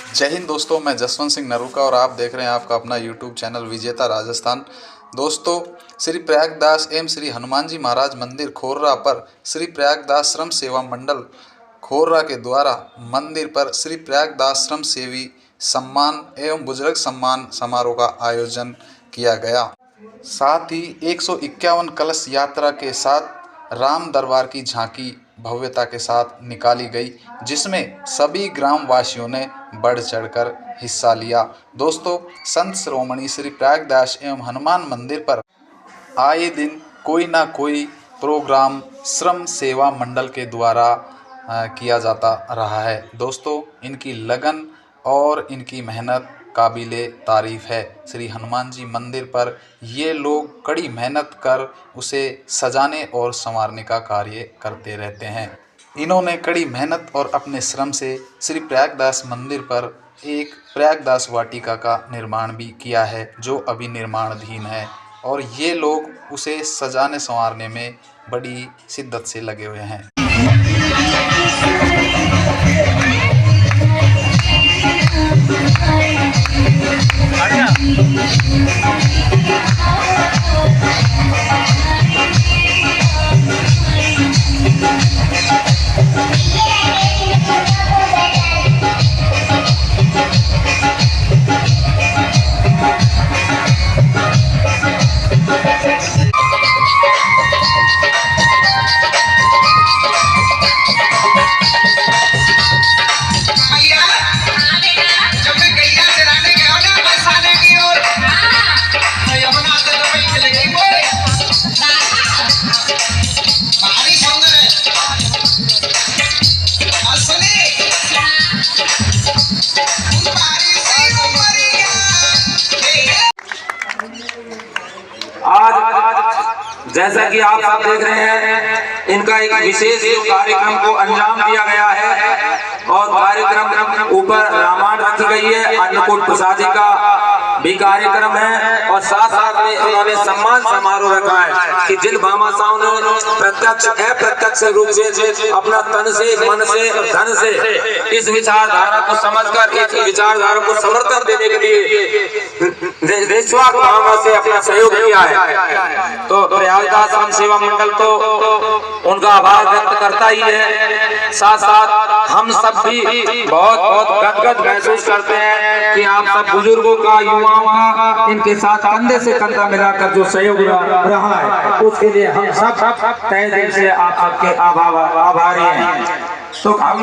जय हिंद दोस्तों, मैं जसवंत सिंह नरूका और आप देख रहे हैं आपका अपना यूट्यूब चैनल विजेता राजस्थान। दोस्तों, श्री प्रयागदास एवं श्री हनुमान जी महाराज मंदिर खोर्रा पर श्री प्रयागदास श्रम सेवा मंडल खोर्रा के द्वारा मंदिर पर श्री प्रयागदास श्रम सेवी सम्मान एवं बुजुर्ग सम्मान समारोह का आयोजन किया गया। साथ ही 151 कलश यात्रा के साथ राम दरबार की झांकी भव्यता के साथ निकाली गई, जिसमें सभी ग्राम वासियों ने बढ़ चढ़कर हिस्सा लिया। दोस्तों, संत शिरोमणि श्री प्रयागदास एवं हनुमान मंदिर पर आए दिन कोई ना कोई प्रोग्राम श्रम सेवा मंडल के द्वारा किया जाता रहा है। दोस्तों, इनकी लगन और इनकी मेहनत काबिले तारीफ़ है। श्री हनुमान जी मंदिर पर ये लोग कड़ी मेहनत कर उसे सजाने और संवारने का कार्य करते रहते हैं। इन्होंने कड़ी मेहनत और अपने श्रम से श्री प्रयागदास मंदिर पर एक प्रयागदास वाटिका का निर्माण भी किया है, जो अभी निर्माणाधीन है, और ये लोग उसे सजाने संवारने में बड़ी शिद्दत से लगे हुए हैं। आज जैसा कि आप सब देख रहे हैं, इनका एक विशेष कार्यक्रम को अंजाम दिया गया है और कार्यक्रम ऊपर रामायण रखी गई है, अन्नकूट प्रसादी का भी कार्यक्रम है और साथ साथ में उन्होंने सम्मान समारोह रखा है कि जिन भामाशाहों ने प्रत्यक्ष अप्रत्यक्ष रूप से अपना तन से, मन से, धन से इस विचारधारा को समझकर इस विचारधारा को समर्थन देने के लिए निस्वार्थ भावना से अपना सहयोग किया है। तो प्रयागदास श्रम सेवा मंडल तो उनका आभार व्यक्त करता ही है, साथ साथ हम सब भी बहुत बहुत गदगद महसूस करते हैं कि आप सब बुजुर्गों का, युवाओं का इनके साथ कंधे से कंधा मिलाकर जो सहयोग रहा है, उसके लिए हम सब तहे दिल से आप सबके आभारी हैं। तो हम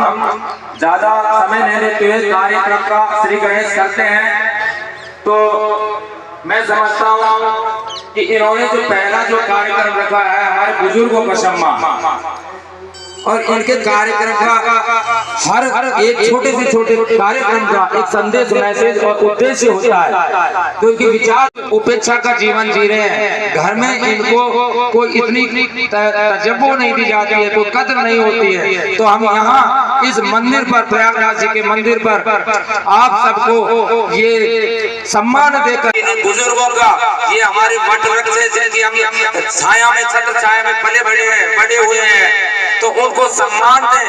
ज्यादा समय नहीं लेते हुए कार्यक्रम का श्री गणेश करते हैं। तो मैं समझता हूँ कि इन्होंने जो पहला जो कार्यक्रम रखा है हमारे बुजुर्गों का सम्मान, और इनके कार्यक्रम का हर एक छोटे से छोटे कार्यक्रम का एक संदेश, मैसेज और उद्देश्य होता है। तो इनके विचार उपेक्षा का जीवन जी रहे हैं। घर में इनको कोई इतनी तजब्बो नहीं दी जाती है, कोई कद्र नहीं होती है। तो हम यहाँ इस मंदिर पर, प्रयागराज जी के मंदिर पर आप सबको ये सम्मान देकर बुजुर्गों का, ये हमारे वट वृक्ष है जिनकी हम छाया में, छत्र छाया में पले बड़े हुए हैं, तो उनको सम्मान दें,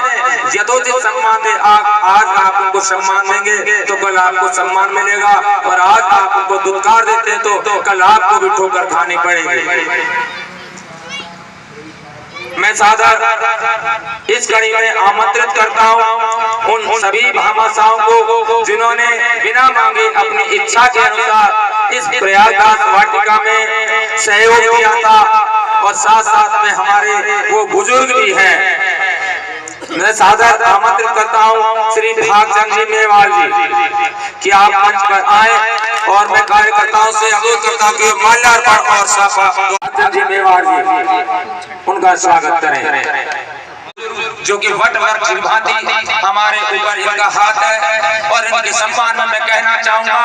यथोचित सम्मान दें। आज आप उनको सम्मान देंगे तो कल आपको सम्मान मिलेगा, और आज आप उनको दुत्कार देते हैं तो कल आपको भी ठोकर खानी पड़ेगी। मैं सादर इस कड़ी में आमंत्रित करता हूं उन सभी भामाशाहों को जिन्होंने बिना मांगे अपनी इच्छा के अनुसार इस प्रयागदास वाटिका में सहयोग दिया था, और साथ साथ में हमारे वो बुजुर्ग भी हैं। मैं सादर आमंत्रित करता हूं श्री भागचंद जी मेवाड़ जी कि आप मंच पर आए, और मैं कार्यकर्ताओं से अनुरोध करता हूं कि माल्यार्पण और भागचंद जी मेवाड़ जी उनका स्वागत करें, जो कि वट वृक्ष की भांति हमारे ऊपर इनका हाथ है। और इनके सम्मान में मैं कहना चाहूंगा,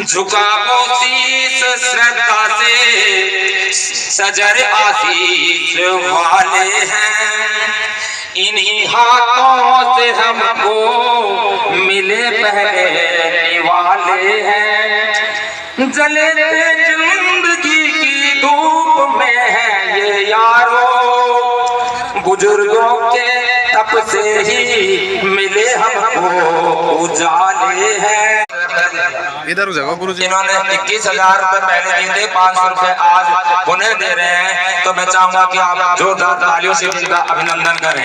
झुकाओ शीश श्रद्धा से सजर आशीष वाले हैं, इन्हीं हाथों से हमको मिले पहले वाले हैं। जलते जिंदगी की धूप में है ये यारो, बुजुर्गों के तप से ही मिले हमको उजाले हैं। इधर जगह गुरु जी। इन्होंने 21,000 रुपए पहले दिए थे, 500 रुपए आज उन्हें दे रहे हैं। तो मैं चाहूंगा कि आप जोरदार तालियों से इनका अभिनंदन करें।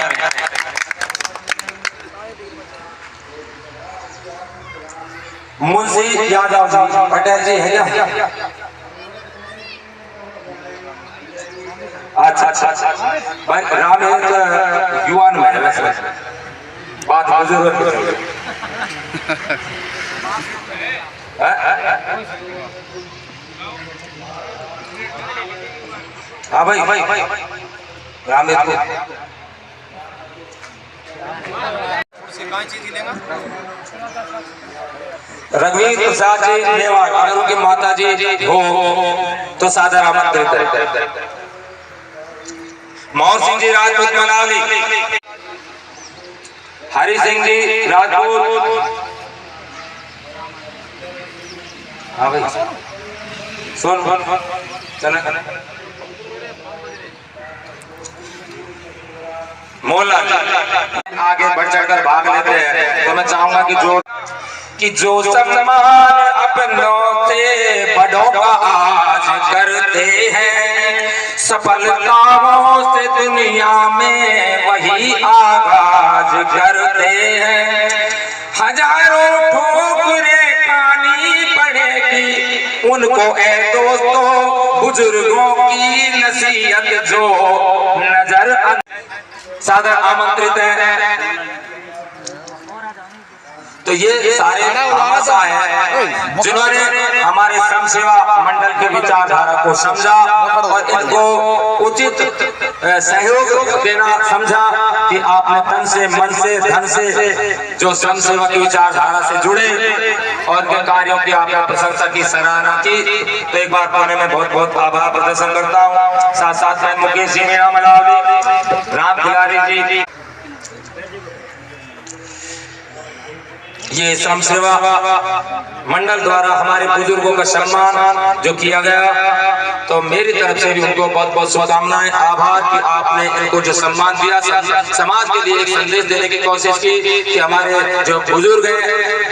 मुंशी यादव जी, पटेल जी है क्या? अच्छा भाई, राम एक युवान में है वैसे, बात बुजुर्ग। हाँ भाई राम एक रघुवीर प्रसाद जी मेवाड़, अगर उनकी माता जी हो तो सादर आमंत्रित है। मोहर सिंह जी राजपूत मनाली, हरि सिंह जी राजपूत। हाँ भाई सुन चला मोला आगे बढ़ चढ़कर भाग लेते हैं। तो मैं चाहूंगा कि जो सम्मान अपनों से बड़ों का आज करते हैं, सफल कामों से दुनिया में वही आगाज करते हैं। हजारों ठोकरें खानी पड़ेगी उनको ए दोस्तों, बुजुर्गों की नसीहत जो नजर सादर आमंत्रित है। तो ये सारे भाषा है जिन्होंने हमारे श्रम सेवा मंडल की विचारधारा को समझा और इनको उचित सहयोग देना समझा कि आपने तन से, मन से, धन से जो श्रम सेवा की विचारधारा से जुड़े और उनके कार्यों की आपने प्रशंसा की, सराहना की। तो एक बार पुणे में बहुत बहुत आभार प्रदर्शन करता हूँ। साथ साथ में मुकेश जी, मीना मलावली, राम खिलारी जी, ये श्रम सेवा मंडल द्वारा हमारे बुजुर्गों का सम्मान जो किया गया, तो मेरी तरफ से भी उनको बहुत बहुत शुभकामनाएं, आभार कि आपने इनको जो सम्मान दिया, समाज के लिए एक संदेश देने की कोशिश की कि हमारे जो बुजुर्ग हैं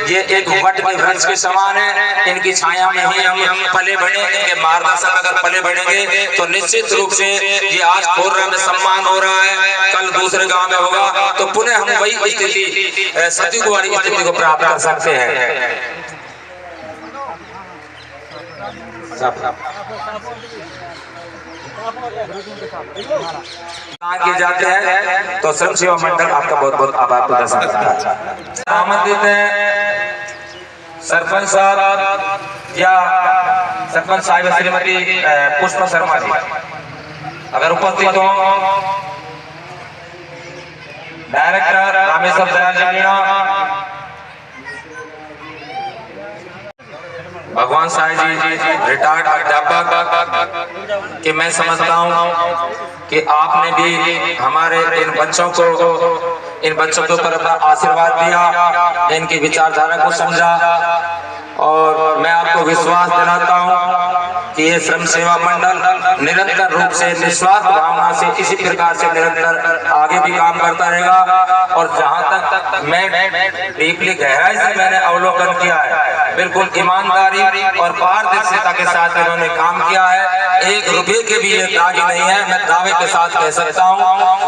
ये एक वट के वृक्ष के समान है, इनकी छाया में ही हम पले बढ़े, इनके मार्गदर्शन अगर पले बढ़ेंगे तो निश्चित रूप से ये आज खोर्रा में सम्मान हो रहा है, कल दूसरे गाँव में होगा, तो पुनः हम वही स्थिति सतयुग वाली स्थिति को प्राप्त कर सकते हैं। आगे जाते हैं तो श्रम सेवा मंडल आपका बहुत बहुत आभार प्रदर्शन करता है। आमंत्रित है सरपंच साहब या सरपंच साहिब श्रीमती पुष्पा शर्मा जी, अगर उपस्थित हो। डायरेक्टर रामेश्वर दयाल, भगवान साई जी रिटायर्ड अध्यापक, कि मैं समझता हूँ कि आपने भी हमारे इन बच्चों के ऊपर अपना आशीर्वाद दिया, इनकी विचारधारा को समझा, और मैं आपको विश्वास दिलाता हूँ कि ये श्रम सेवा मंडल निरंतर रूप से निस्वार्थ भावना से इसी प्रकार से निरंतर आगे भी काम करता रहेगा। और जहाँ तक मैं डीपली गहराई से मैंने अवलोकन किया है, बिल्कुल ईमानदारी और पारदर्शिता के साथ इन्होंने काम किया है, 1 रुपये के भी ये दागी नहीं है, मैं दावे के साथ कह सकता हूँ।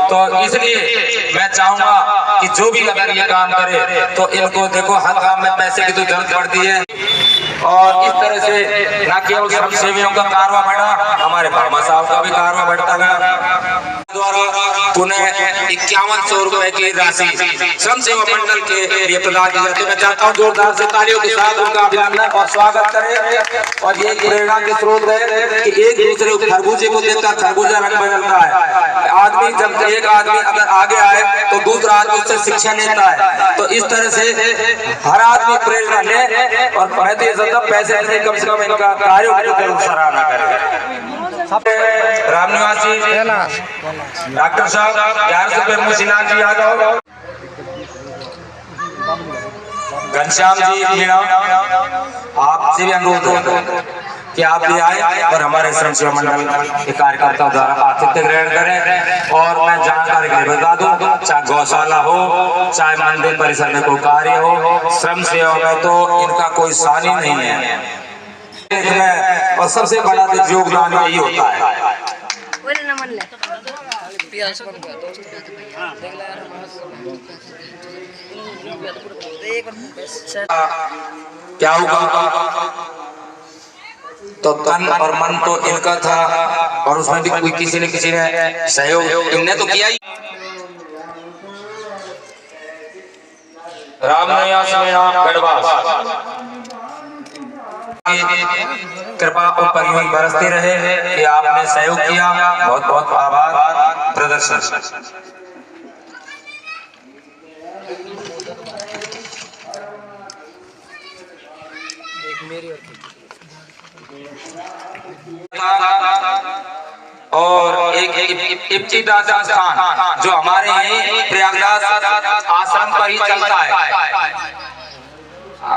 तो इसलिए मैं चाहूंगा कि जो भी अगर ये काम करे तो इनको देखो, हर काम में पैसे की तो जरूरत पड़ती है, और इस तरह से न केवल श्रम सेवियों का कारवा बढ़ा, हमारे भामा साहब का भी कारवा बढ़ता गया। द्वारा पुनः 5100 रुपए की राशि श्रम सेवा मंडल के लिए प्रदान की जाती है। मैं चाहता हूँ जोरदार से तालियों के साथ उनका अभिनंदन और स्वागत करें। और ये प्रेरणा के स्रोत है कि एक दूसरे खरबूजे को देखकर खरबूजा रंग बदलता है। आदमी जब एक आदमी अगर आगे आए तो दूसरा आदमी उससे शिक्षा लेता है। तो इस तरह से हर आदमी प्रेरणा ले, और मैं तो ये समझता पैसे नहीं, कम से कम इनका कार्यों की जरूर सराहना करें। रामनिवास जी, डॉक्टर साहब 1100 रुपए, मुशीलाल जी यादव, घनश्याम जी मीणा, आपसे भी अनुरोध है कि आप भी आए और हमारे श्रम सेवा मंडल के कार्यकर्ताओं द्वारा आतिथ्य ग्रहण करें। और मैं जानकारी के लिए बता दूं, चाहे गौशाला हो, चाहे मंदिर परिसर में कोई कार्य हो, श्रम सेवा में तो इनका कोई सानी नहीं है। और सबसे बड़ा योगदान यही होता है। क्या होगा तो तन और मन तो इनका था, और उसमें भी कोई किसी ने सहयोग इनने तो किया ही। कृपा ऊपर यूं ही बरसती रहे कि आपने सहयोग किया। बहुत बहुत आभार। प्रदर्शन और एक इब्तिदा संस्थान जो हमारे प्रयागराज आश्रम पर ही चलता है,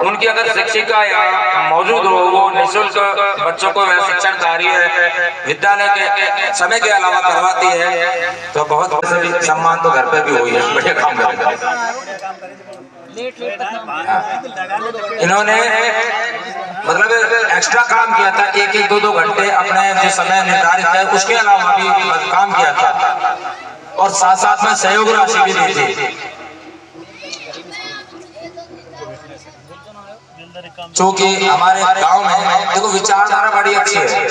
उनकी अगर शिक्षिका यहाँ मौजूद हो, वो निःशुल्क बच्चों को वह शिक्षण कार्य विद्यालय के समय के अलावा करवाती है, तो बहुत सम्मान तो घर पे भी हुई है। बढ़िया काम करेगा। इन्होंने मतलब एक्स्ट्रा काम किया था, एक एक दो घंटे अपने जो समय निर्धारित है उसके अलावा भी काम किया था, और साथ साथ में सहयोग राशि भी दी थी। क्योंकि हमारे गांव में देखो विचारधारा बड़ी अच्छी है।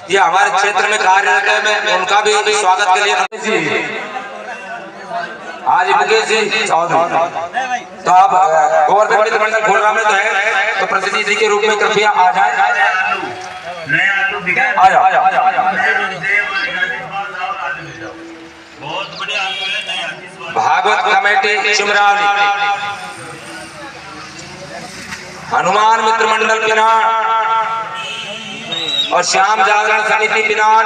ये हमारे क्षेत्र में कार्यरत है, मैं उनका भी स्वागत के लिए आज मुकेश जी चौधरी, तो आप गोवर्धन मित्र मंडल खोलना में तो है, तो प्रतिनिधि के रूप में कृपया आ जाए। भागवत कमेटी चिमराली, हनुमान मित्र मंडल पिनान और श्याम जागरण समिति पिनान,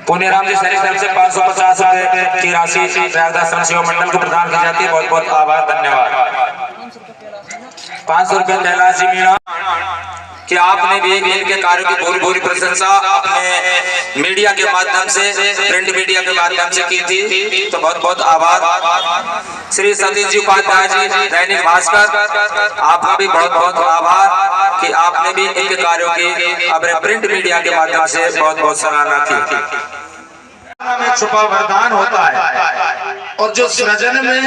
पुण्यराम जी सैनिक तरफ से 550 रुपए की राशि प्रयागराज श्रम सेवा मंडल को प्रदान की जाती है। बहुत बहुत आभार, धन्यवाद। 500 रुपए कैलाश जी मीणा कि आपने भी इनके कार्यों की पूरी पूरी प्रशंसा अपने मीडिया के माध्यम से, प्रिंट मीडिया के माध्यम से की थी, तो बहुत बहुत आभार। श्री सतीश जी उपाध्याय जी दैनिक भास्कर, आपका भी बहुत बहुत आभार कि आपने भी इनके कार्यों की अपने प्रिंट मीडिया के माध्यम से बहुत बहुत सराहना की। में छुपा वरदान होता है, और जो सृजन में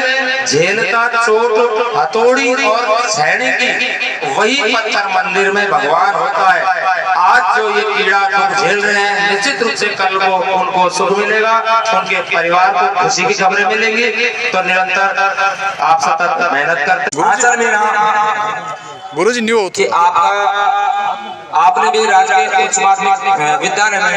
झेलता चोट हथौड़ी और छेड़े की, वही पत्थर मंदिर में भगवान होता है। आज जो ये कीड़ा दुख झेल रहे हैं, निश्चित रूप से कल को उनको सुख मिलेगा, उनके परिवार को खुशी की खबरें मिलेंगी। तो निरंतर आप सतत मेहनत करते। आचरण में गुरुजी न्यू कि आपने भी राजकीय उच्च माध्यमिक विद्यालय में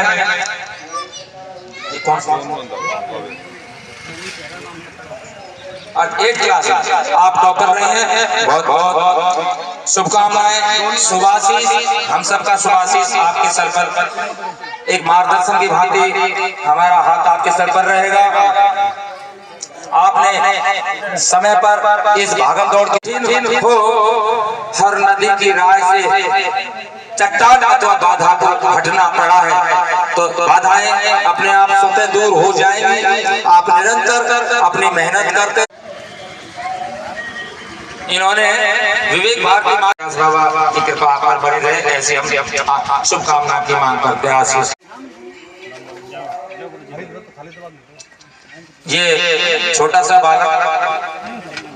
और 8 क्लास आप टॉपर रहे हैं। बहुत बहुत शुभकामनाएं। सुभाषिस, हम सबका सुभाषिस आपके सर पर एक मार्गदर्शन की भांति हमारा हाथ आपके सर पर रहेगा। आपने समय पर इस भागम दौड़ की हो, हर नदी की राय से चट्टान अथवा बाधा को हटना पड़ा है, तो बाधाएं अपने आप स्वतः दूर हो जाएंगी। आप निरंतर अपनी मेहनत करते। इन्होंने विवेक भारती बाबा की कृपा पर बनी रहे, ऐसी हम शुभकामना की मांग करते हैं। आशीष ये छोटा सा बालक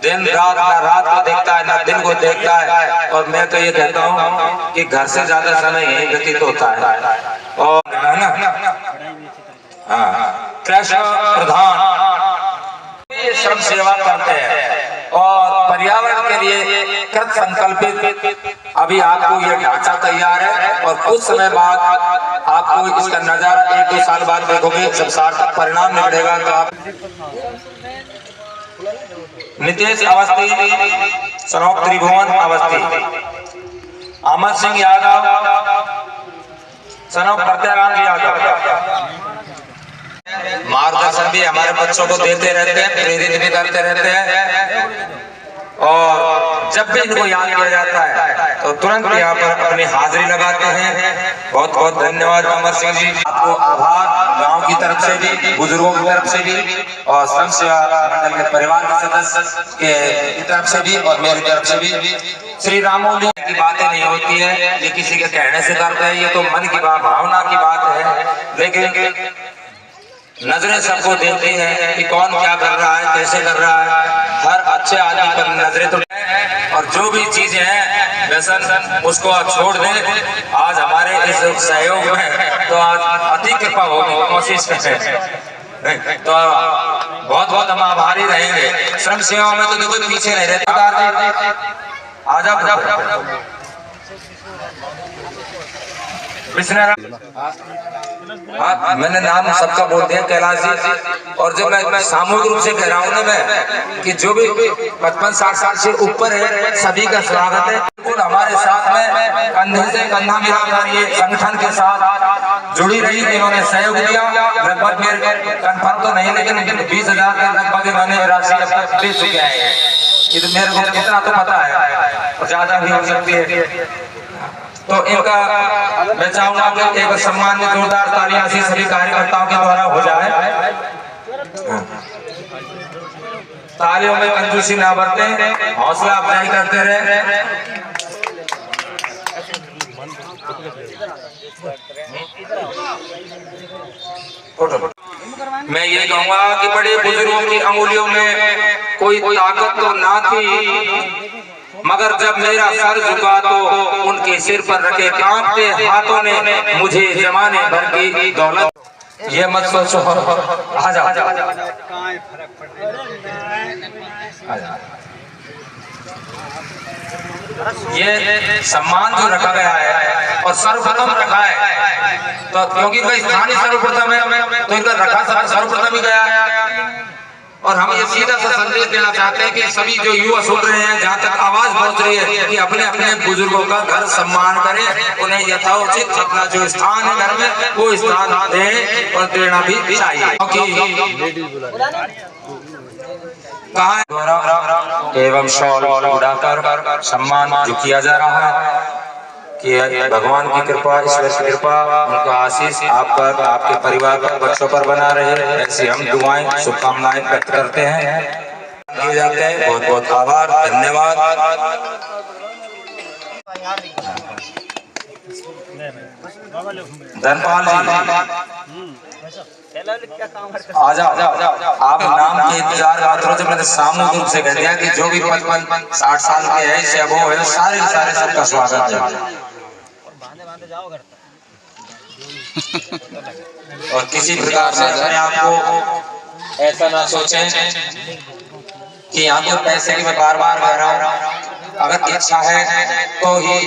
दिन रात ना रात को देखता है ना दिन को देखता है, और मैं तो ये कहता हूँ कि घर से ज्यादा समय यही व्यतीत होता है। और कृष्ण प्रधान श्रम सेवा करते हैं और पर्यावरण के लिए कृत संकल्पित। अभी आपको ये ढांचा तैयार है, और कुछ समय बाद आपको इसका नजारा 1-2 साल बाद देखोगे, जब सार्थक परिणाम निकलेगा। तो आप नितेश अवस्थी, सनोप त्रिभुवन अवस्थी, अमर सिंह यादव, सनोप प्रत्याराम जी यादव। मार्गदर्शन भी हमारे बच्चों को देते रहते हैं, प्रेरित भी करते रहते हैं। और जब भी इनको याद किया जाता है तो तुरंत यहाँ पर अपनी हाजिरी लगाते हैं। बहुत बहुत धन्यवाद अमर सिंह जी, आपको आभार गांव की तरफ से भी, बुजुर्गों की तरफ से भी, और श्रम सेवा मंडल के परिवार के सदस्य की तरफ से भी, और मेरी तरफ से भी। श्री रामोली की बातें नहीं होती है, ये किसी के कहने से करते हैं, ये तो मन की बात, भावना की बात है। लेकिन नजरें सबको देखती हैं कि कौन क्या कर रहा है, कैसे कर रहा है। हर अच्छे आदमी पर नजरें तो, और जो भी चीजें हैं व्यसन उसको आप छोड़ दें। आज हमारे इस सहयोग में तो आज अति कृपा होगी, कोशिश करें तो बहुत बहुत हम आभारी रहेंगे। श्रम सेवा में तो देखो पीछे नहीं रहते। आजा मैंने नाम सबका बोल दिया, कैलाश जी। और जब मैं सामूहिक रूप से कह रहा हूँ ना मैं कि जो भी 55-60 साल से ऊपर है सभी का स्वागत है। बिल्कुल हमारे साथ में कंधे से कंधा मिलाकर ये संगठन के साथ जुड़ी रही, इन्होंने सहयोग दिया। लगभग मेरे कंफर्म तो नहीं, लेकिन 20,000 के लगभग इन्होंने राशि अब तक दे चुके हैं। मेरे को कितना तो पता है, और ज्यादा भी हो सकती है। तो इनका मैं चाहूंगा कि एक सम्मान में जोरदार तालियां से सभी कार्यकर्ताओं के द्वारा हो जाए। तालियों में कंजूसी ना बरतें, हौसला अफजाई करते रहे। मैं ये कहूंगा कि बड़े बुजुर्गों की अंगुलियों में कोई ताकत तो ना थी, मगर जब मेरा सर झुका तो उनके सिर पर रखे कांपते हाथों ने मुझे जमाने भर की दौलत, ये मत सोचो। आजा ये सम्मान जो रखा गया है और सर्वप्रथम रखा है, तो क्योंकि इनका स्थान ही सर्वप्रथम है तो इनका रखा सर्वप्रथम ही गया है। और हम ये सीधा सा संदेश देना चाहते हैं कि सभी जो युवा सुन रहे हैं, जहाँ तक आवाज पहुंच रही है, कि अपने अपने बुजुर्गों का घर सम्मान करें, उन्हें यथोचित अपना जो स्थान है घर में वो स्थान दें, और देना भी चाहिए। कहा एवं शॉल उड़ाकर सम्मान जो किया जा रहा है कि भगवान की कृपा, ईश्वर की कृपा, उनका आशीष आप पर, आपके परिवार पर, बच्चों पर बना रहे, ऐसी हम दुआएं शुभकामनाएं व्यक्त करते हैं, किए जाते हैं। बहुत बहुत आभार, धन्यवाद। धनपाल जी आजा, आप नाम के इंतजार करो। जब मैंने सामूहिक रूप से कह दिया कि जो भी 55-60 साल के है से अबो है, सारे सबका स्वागत है। और किसी प्रकार से अपने आप को ऐसा ना सोचें कि यहाँ तो पैसे की मैं बार बार कह रहा हूँ, अगर इच्छा है तो ही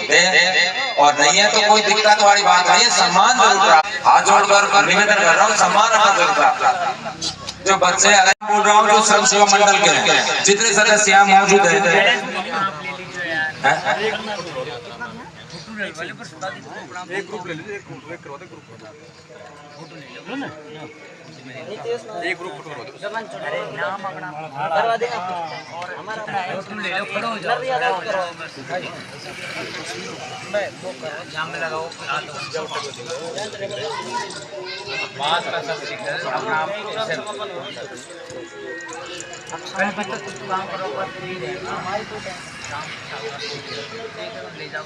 दें, और नहीं है तो कोई दिक्कत वाली बात नहीं है। सम्मान जरूर, हाथ जोड़कर निवेदन कर रहा हूँ, सम्मान रखना जरूर। जो बच्चे अलग बोल रहा हूँ, जो श्रम सेवा मंडल के हैं, जितने सदस्य यहाँ मौजूद हैं, एक ग्रुप ले लीजिए, एक ग्रुप करवा दे, एक ग्रुप फोटो करवा देना, हमारा तुम ले लो, खड़ो हो जाओ, जाम में लगाओ, बात कर सकते हैं अपना बच्चा तो काम करो, पर फ्री रहेगा हमारी तो काम ले जाओ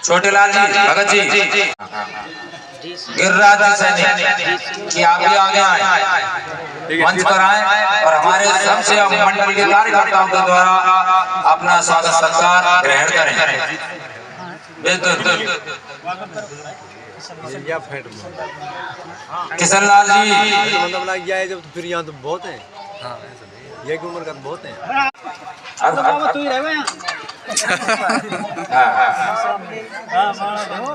छोटे लाल जी, भगत जी, गिरिराज जी सैनिक कि आप भी आगे आए, मंच पर आए और हमारे श्रम सेवा मंडल के कार्यकर्ताओं के द्वारा अपना स्वागत सत्कार ग्रहण करें। किशन लाल जी, मतलब लग गया है जब, तो फिर यहाँ तो बहुत है, ये की उम्र का बहुत है।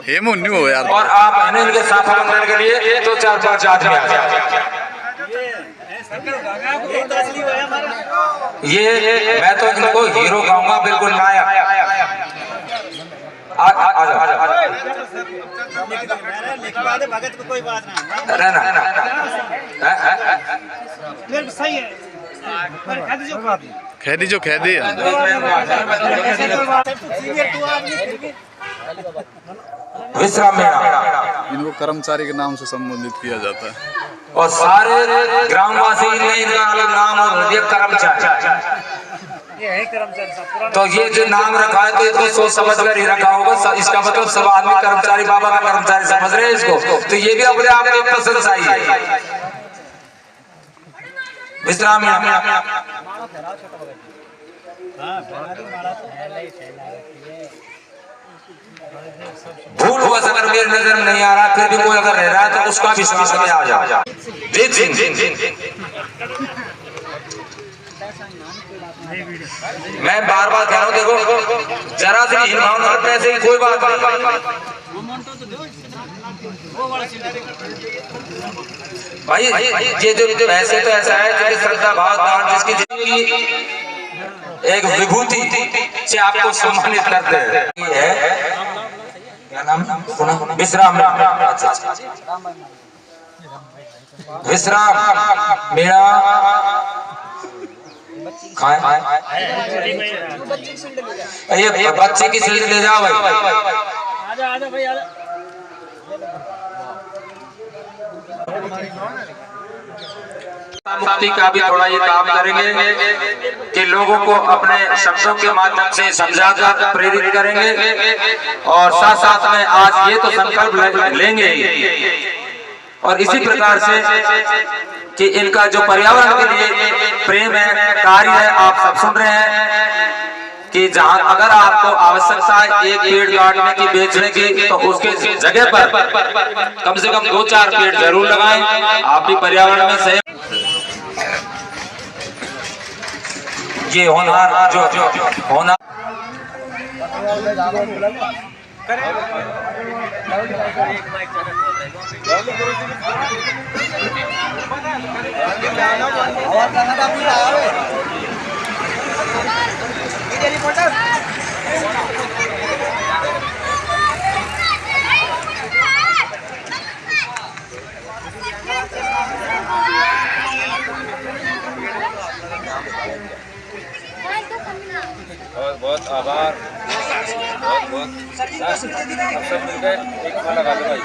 हे मुन्नी हो यार। और आप अनिल के साथ मंडल के लिए तो 4-5 आदमी आ जाए। ये मैं तो इनको हीरो कहूंगा, बिल्कुल नायक। भगत को कोई बात नहीं सही है खैदी जो खैदी है। विश्राम मेला इनको कर्मचारी के नाम से संबोधित किया जाता है और सारे ग्रामवासी ने इनका अलग नाम और ये कर्मचारी। तो ये जो नाम रखा है तो इसको सोच समझ कर ही रखा होगा। इसका मतलब सब आदमी कर्मचारी बाबा का कर्मचारी समझ रहे हैं इसको। तो ये भी अपने आप में प्रशंसा ही है। विश्राम भूल हुआ अगर मेरी नजर में नहीं आ रहा फिर भी कोई अगर रह रहा है तो उसका भी विश्वास में आ जा। जीत सिंह मैं बार बार कह रहा हूँ देखो जरा सी हीन भावना रखने से कोई बात नहीं। भाई ये जो ऐसे तो ऐसा है जो श्रद्धा भाव दान जिसकी जिंदगी एक विभूति से आपको सम्मानित करते हैं। क्या नाम विश्राम विश्राम मेरा ये बच्चे की सीट ले जाओ भाई। आजा भाई आजा। मुक्ति का भी थोड़ा ये काम करेंगे कि लोगों को अपने शब्दों के माध्यम से समझाकर प्रेरित करेंगे और साथ साथ में आज ये तो संकल्प लेंगे और इसी प्रकार से कि इनका जो पर्यावरण के लिए प्रेम है कार्य है आप सब सुन रहे हैं कि जहां अगर आपको आवश्यकता है एक पेड़ काटने की बेचने की तो उसके जगह पर कम से कम 2-4 पेड़ जरूर लगाएं। आप भी पर्यावरण में सही ये होनहार जो होना बहुत आभार बहुत बहुत सब मिलकर एक लगा लो भाई।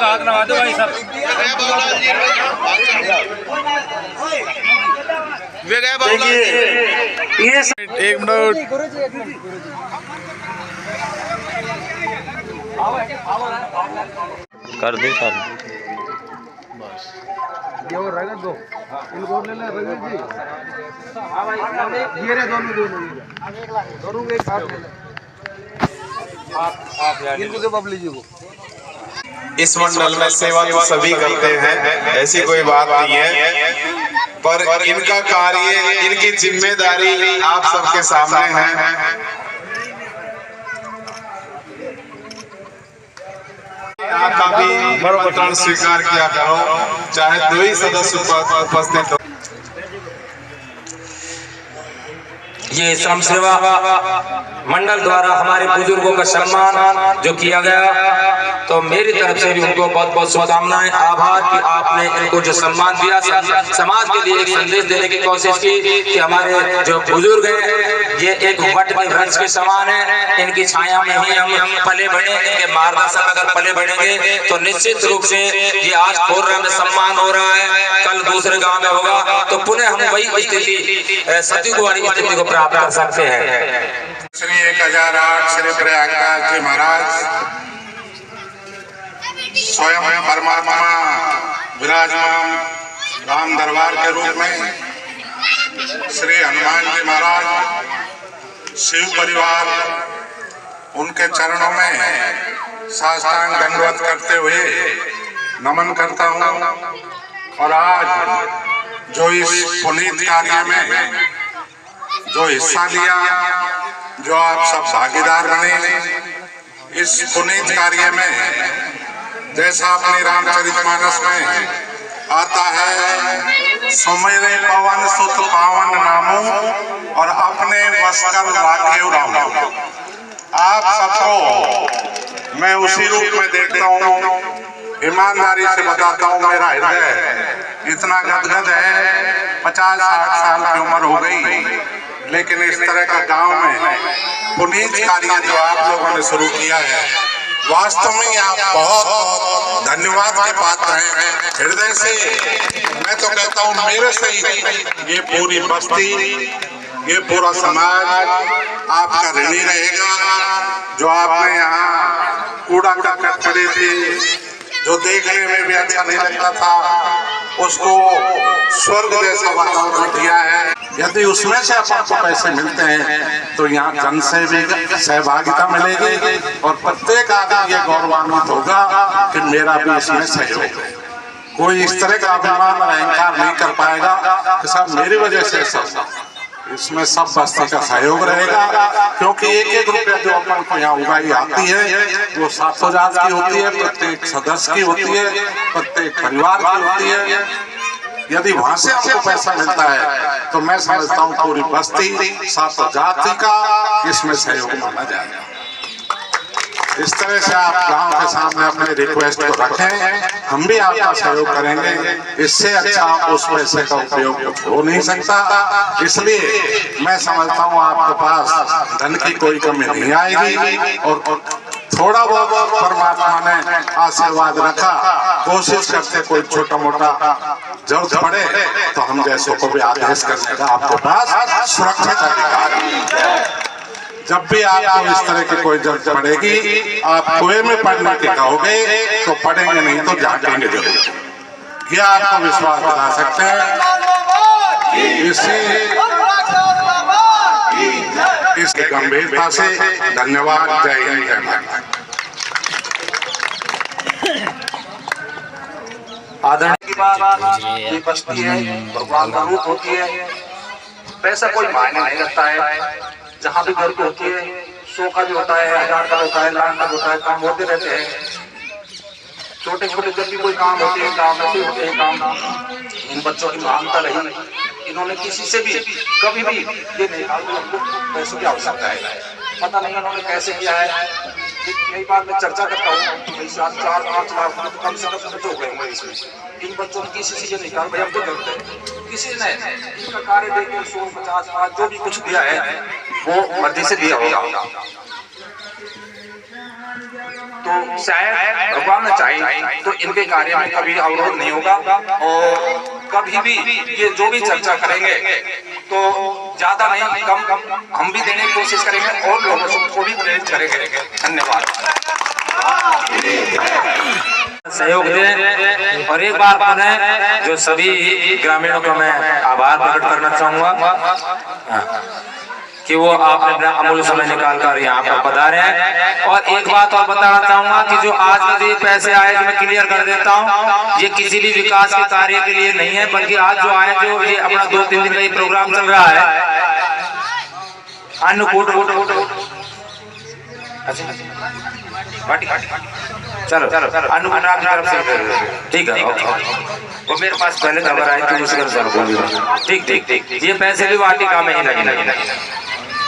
हाथ लगा दो भाई सब। एक मिनट कर दे सर बस ये और रगत दो इनको ले ले रगत जी। हां भाई ये रे दोनों दोनों एक साथ ले ले आप यार इनको दे बबली जी को। इस मंडल में सेवा तो सभी करते हैं ऐसी कोई बात नहीं है पर इनका कार्य इनकी जिम्मेदारी आप सबके सामने है। आपका भी निमंत्रण स्वीकार किया करो चाहे 2 ही सदस्य उपस्थित हो। ये श्रम सेवा मंडल द्वारा हमारे बुजुर्गों का सम्मान जो किया गया तो मेरी तरफ से भी उनको बहुत बहुत शुभकामनाएं आभार कि आपने इनको जो सम्मान दिया समाज के लिए एक संदेश देने की कोशिश की कि हमारे जो बुजुर्ग हैं ये एक वट के वृक्ष के समान है इनकी छाया में ही हम पले बढ़े इनके मार्गदर्शन अगर पले बढ़ेंगे तो निश्चित रूप से ये आज खोररा में सम्मान हो रहा है कल दूसरे गांव में होगा तो पुनः हम वही स्थिति सती वाली स्थिति को प्राप्त कर सकते हैं। श्री 1008 श्री प्रयागदास जी महाराज स्वयं परमात्मा विराजमान राम दरबार के रूप में श्री हनुमान जी महाराज शिव परिवार उनके चरणों में साष्टांग दंडवत करते हुए नमन करता हूँ और आज जो इस पुनीत कार्य में जो हिस्सा लिया जो आप सब भागीदार बने इस पुनीत कार्य में जैसा अपने रामचरितमानस में आता है, सुमिरे पवन सुत पावन नामो और अपने वश कर राखेउ रामो। आप सबको मैं उसी रूप में देखता हूँ, ईमानदारी से बताता हूँ, मेरा हृदय इतना गदगद है। 50-60 साल की उम्र हो गई, लेकिन इस तरह का गांव में पुनीत कार्य जो आप लोगों ने शुरू किया है, वास्तव में आप बहुत धन्यवाद के पात्र हैं। हृदय से मैं तो कहता हूँ, मेरे से ही ये पूरी बस्ती, ये पूरा समाज आपका ऋणी रहेगा। जो आपने यहाँ कूड़ा करकट करे थे, जो देखने में भी अच्छा नहीं लगता था, उसको स्वर्ग जैसा वातावरण दिया है। यदि उसमें से आपको पैसे मिलते हैं तो यहाँ जन से भी सहभागिता मिलेगी और प्रत्येक आदमी ये गौरवान्वित होगा कि मेरा भी इसमें सहयोग है। कोई इस तरह का अभिमान और अहंकार नहीं कर पाएगा कि साहब मेरी वजह से सब, इसमें सब बस्ती का सहयोग रहेगा। क्योंकि एक रुपया जो अपन को यहाँ उगाई आती है वो 700 जात की होती है, प्रत्येक सदस्य की होती है, प्रत्येक परिवार की होती है। यदि वहां से आपको पैसा मिलता है तो मैं समझता हूँ पूरी बस्ती 700 जाति का इसमें सहयोग माना जाएगा। इस तरह से आप गांव के सामने अपने रिक्वेस्ट को रखें, हम भी आपका सहयोग करेंगे। इससे अच्छा उस पैसे का उपयोग कुछ हो नहीं सकता। इसलिए मैं समझता हूँ आपके पास धन की कोई कमी नहीं आएगी और थोड़ा बहुत परमात्मा ने आशीर्वाद रखा, कोशिश करते कोई छोटा मोटा जरूरत पड़े तो हम जैसों को भी आदेश करने का आपके पास सुरक्षित अधिकार है। जब भी आपको इस तरह की कोई जरूरत पड़ेगी, आप कुएं में पढ़ने के कहोगे तो पढ़ेंगे, नहीं तो झांकेंगे जरूर। ये आपको विश्वास दिला सकते हैं। इसकी गंभीरता से धन्यवाद। जय हिंद, जय भारत। आदरणीय की बात ये बस्ती है, भगवान का रूप होती है। पैसा कोई मायने नहीं रखता है। जहाँ भी घर की होती है, 100 का भी होता है, 1000 का होता है, लाख का होता है, काम होते रहते हैं। छोटे छोटे जब भी कोई काम होते हैं, काम ऐसे होते हैं काम। इन बच्चों की महानता रही, इन्होंने किसी से भी कभी भी ये नहीं कहा हमको पैसों की आवश्यकता है। पता नहीं उन्होंने कैसे किया है। कई बार मैं चर्चा करता हूँ, 4-5 लाख तो कम से कम खर्च हो गए होंगे इसमें। इन बच्चों ने किसी से ये नहीं कहा भाई हम तो करते हैं। किसी ने इनका कार्य देखकर 100-50 जो भी कुछ दिया है वो मर्जी से दिया होगा। तो शायद भगवान ने चाहे तो इनके कार्य में कभी अवरोध नहीं होगा और कभी भी ये जो भी चर्चा करेंगे तो ज्यादा नहीं कम हम भी देने की कोशिश करेंगे और लोगों को भी प्रेरित करेंगे। धन्यवाद। सहयोग दें और एक बार पुनः जो सभी ग्रामीणों का मैं आभार प्रकट करना चाहूंगा कि वो आपने अपना अमूल्य समय निकाल कर यहाँ पर पधारे हैं। और एक बात और बताना चाहूंगा कि जो आज का जो पैसे आए जो मैं क्लियर कर देता हूँ, ये किसी भी विकास के कार्य के लिए नहीं है, बल्कि आज जो आए जो ये अपना 2-3 दिन का ये प्रोग्राम चल रहा है अन्नकूट। चलो अन्नकूट आपकी तरफ से ठीक है। वो मेरे पास पहले खबर आई थी उसके अनुसार ठीक। ये पैसे भी वाटिका में ही लगे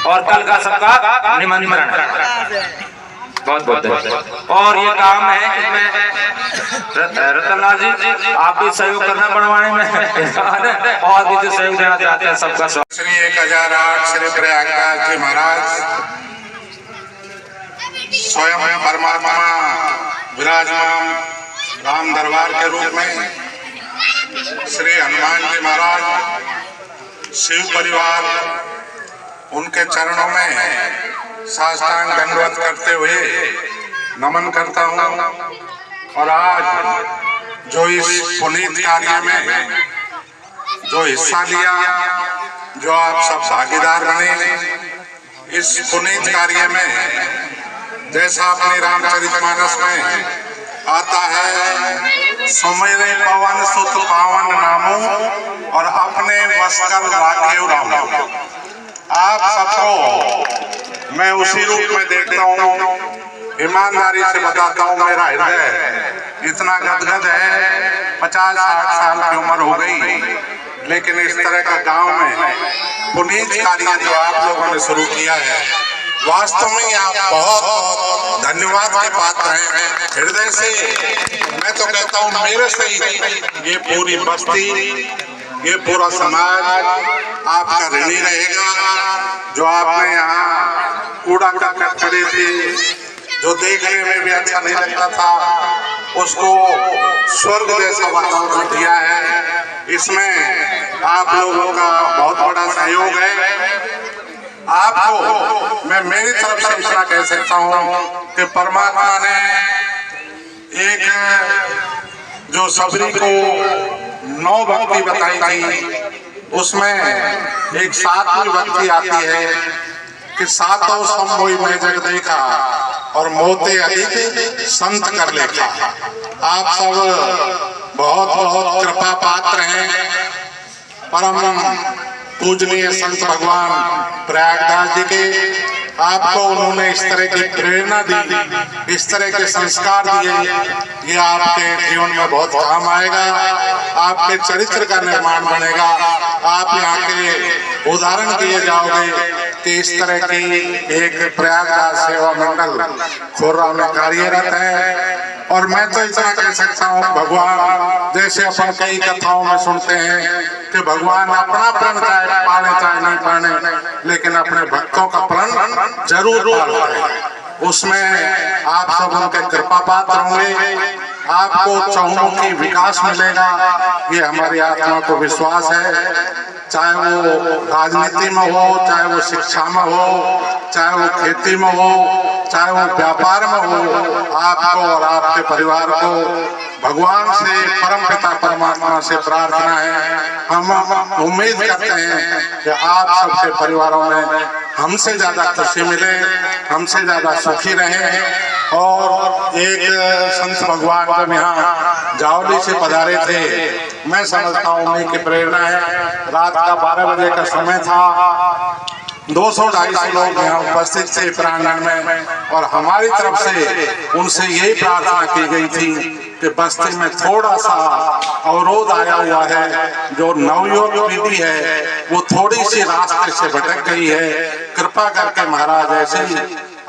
और कल का सबका निमंत्रण बहुत धन्यवाद। और ये काम है इसमें रतनलाल जी आप भी सहयोग करना बनवाने में और भी जो सहयोग देना चाहते हैं सबका स्वागत। श्री 1008 श्री प्रयागराज जी महाराज स्वयं परमात्मा विराजमान राम दरबार के रूप में, श्री हनुमान जी महाराज शिव परिवार उनके चरणों में साष्टांग दंडवत करते हुए नमन करता हूँ। और आज जो इस पुनीत कार्य में जो हिस्सा लिया, जो आप सब भागीदार बने इस पुनीत कार्य में, जैसा अपने रामचरितमानस में आता है, सुमिरे पवन सुत पावन नामो और अपने वश कर राखेउ रामो। आप सबको मैं उसी रूप में देखता हूँ, ईमानदारी से बताता हूँ, मेरा हृदय इतना गदगद है। 50-60 साल की उम्र हो गई, लेकिन इस तरह का गांव में पुनीत कार्य जो आप लोगों ने शुरू किया है, वास्तव में आप बहुत बहुत धन्यवाद के पात्र हैं। हृदय से मैं तो कहता हूँ, मेरे से ही ये पूरी बस्ती, ये पूरा समाज आपका ऋणी रहेगा। जो आपने यहाँ कूड़ा करकट करे थे, जो देखने में भी अच्छा नहीं लगता था, उसको स्वर्ग जैसा वातावरण दिया है। इसमें आप लोगों का बहुत बड़ा सहयोग है। आपको मैं मेरी तरफ से इतना कह सकता हूँ कि परमात्मा ने एक जो सबरी को 9 भक्ति बताई थी, उसमें एक 7वीं भक्ति आती है कि सातों संभोई में जग देखा और मोते अधिक संत कर लेखा। आप सब बहुत बहुत कृपा पात्र हैं। परम पूजनीय संत भगवान प्रयागदास जी के, आपको उन्होंने इस तरह की प्रेरणा दी, इस तरह के संस्कार दिए, ये आपके जीवन में बहुत काम आएगा। आपके चरित्र का निर्माण बनेगा। आप यहाँ के उदाहरण दिए जाओगे कि इस तरह की एक प्रयागदास सेवा मंडल खोर्रा में कार्यरत है। और मैं तो इतना कह सकता हूँ, भगवान जैसे अपन कई कथाओं में सुनते हैं कि भगवान अपना प्रण चाहे पाने चाहे नहीं पाने, लेकिन अपने भक्तों का प्रण जरूर पालते हैं। उसमें आप सब उनके कृपा पात्र होंगे। आपको चहुमुखी विकास मिलेगा, ये हमारी आत्मा को विश्वास है। चाहे वो राजनीति में हो, चाहे वो शिक्षा में हो, चाहे वो खेती में हो, चाहे वो व्यापार में हो, आपको और आपके परिवार को भगवान से, परम पिता परमात्मा से प्रार्थना है। हम उम्मीद करते हैं कि आप सबके परिवारों में हमसे ज्यादा खुशी मिले, हमसे ज्यादा सुखी रहें। और एक संत भगवान जब यहाँ जावली से पधारे थे, मैं समझता हूँ उन्हीं की प्रेरणा है। रात का 12 बजे का समय था, 200-250 लोग यहाँ उपस्थित थे प्रांगण में, और हमारी तरफ से उनसे यही प्रार्थना की गई थी कि बस्ती में थोड़ा सा अवरोध आया हुआ है। जो नवयुवक पीढ़ी है वो थोड़ी सी रास्ते से भटक गई है। कृपा करके महाराज ऐसे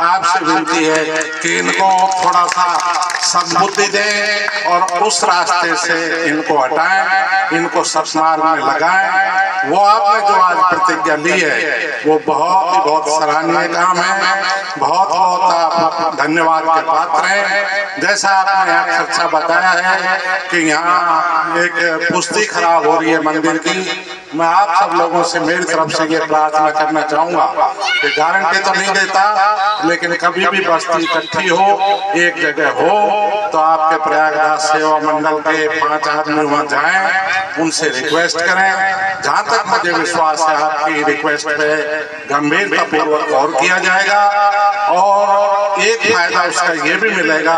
आपसे विनती है कि इनको थोड़ा सा सद्बुद्धि दें और उस रास्ते से इनको हटाएं, इनको सत्मार्ग में लगाएं। वो आपने जो आज प्रतिज्ञा ली है वो बहुत सराहनीय काम है। बहुत आप धन्यवाद के पात्र हैं। जैसा आपने यहाँ चर्चा बताया है कि यहाँ एक पुष्टि खराब हो रही है मंदिर की, मैं आप सब लोगों से मेरी तरफ से ये प्रार्थना करना चाहूंगा कि गारंटी तो नहीं देता, लेकिन कभी भी बस्ती इकट्ठी हो, एक जगह हो, तो आपके प्रयागदास सेवा मंडल के 5 आदमी वहाँ जाएं, उनसे रिक्वेस्ट करें। जहाँ तक मुझे विश्वास है आपकी रिक्वेस्ट पे गंभीरता पूर्वक गौर किया जाएगा। और एक फायदा उसका ये भी मिलेगा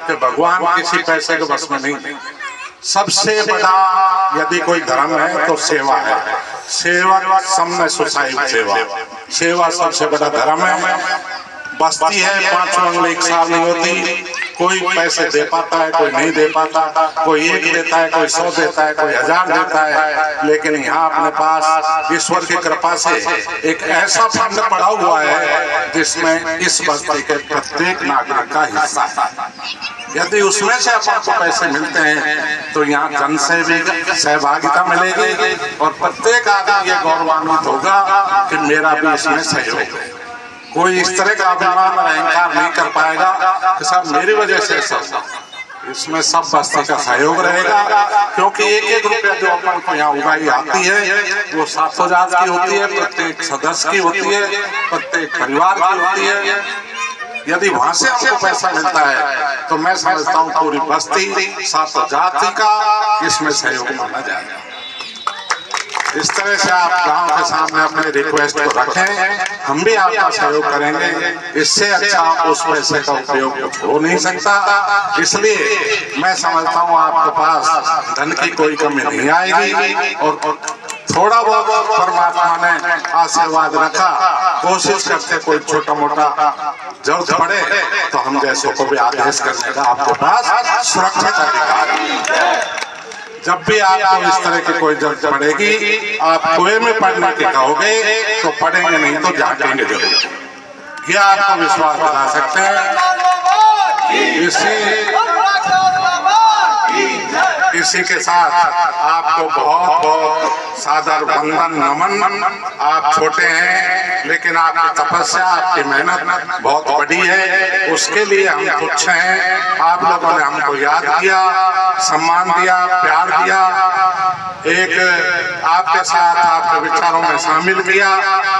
कि भगवान किसी पैसे के बस में नहीं। सबसे बड़ा यदि कोई धर्म है तो सेवा है। सेवा सबने सुसाइड सेवा सबसे बड़ा धर्म है। बस्ती है, 5 अंगुल एक साल नहीं होती। कोई पैसे दे पाता है, कोई नहीं दे पाता, कोई 1 देता है, कोई 100 देता है, कोई 1000 देता है। लेकिन यहाँ अपने पास ईश्वर की कृपा से एक ऐसा फंड पड़ा हुआ है जिसमें इस बस्ती के प्रत्येक नागरिक का हिस्सा है। यदि उसमें से आपको पैसे मिलते हैं तो यहाँ जन से भी सहभागिता मिलेगी और प्रत्येक आदमी ये गौरवान्वित होगा कि मेरा भी इसमें सहयोग है। कोई इस तरह का अभिमान और अहंकार नहीं कर पाएगा कि साहब मेरी वजह से सब, इसमें सब बस्ती का सहयोग रहेगा। क्योंकि 1-1 रुपया जो अपन को यहाँ उगाई आती है वो 700 जात की होती है, प्रत्येक सदस्य की होती है, प्रत्येक परिवार की होती है। यदि वहां से आपको पैसा मिलता है तो मैं समझता हूँ पूरी बस्ती 700 जाति का इसमें सहयोग माना जाएगा। इस तरह से आप गांव के सामने अपने रिक्वेस्ट को रखें, हम भी आपका सहयोग करेंगे। इससे अच्छा उस पैसे का उपयोग कुछ हो नहीं सकता। इसलिए मैं समझता हूँ आपके पास धन की कोई कमी नहीं आएगी और थोड़ा बहुत परमात्मा ने आशीर्वाद रखा, कोशिश करते कोई छोटा मोटा जरूरत पड़े तो हम जैसों को भी आदेश करने का आपके पास सुरक्षित अधिकार है। जब भी आपको इस तरह की कोई जरूरत पड़ेगी, आप कुएं में पढ़ने के कहोगे तो पढ़ेंगे, नहीं तो झांकेंगे जरूर। ये आपको विश्वास दिला सकते हैं। इसी के साथ आपको बहुत बहुत सादर वंदन नमन। आप छोटे हैं लेकिन आपकी तपस्या, आपकी मेहनत बहुत बड़ी है, उसके लिए हम तुच्छ हैं। आप लोगों ने हमको याद किया, सम्मान दिया, प्यार दिया, एक आपके साथ आपके विचारों में शामिल किया,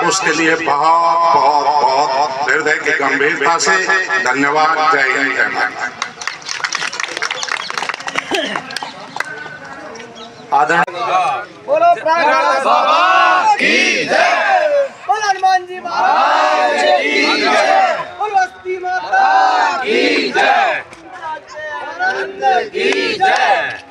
उसके लिए बहुत बहुत बहुत हृदय की गंभीरता से धन्यवाद। जय हिंद, जय भारत। बोलो प्रयागराज बाबा की जय, बोलो हनुमान जी महाराज की जय, बोलो हस्ती माता की जय, आनंद की जय।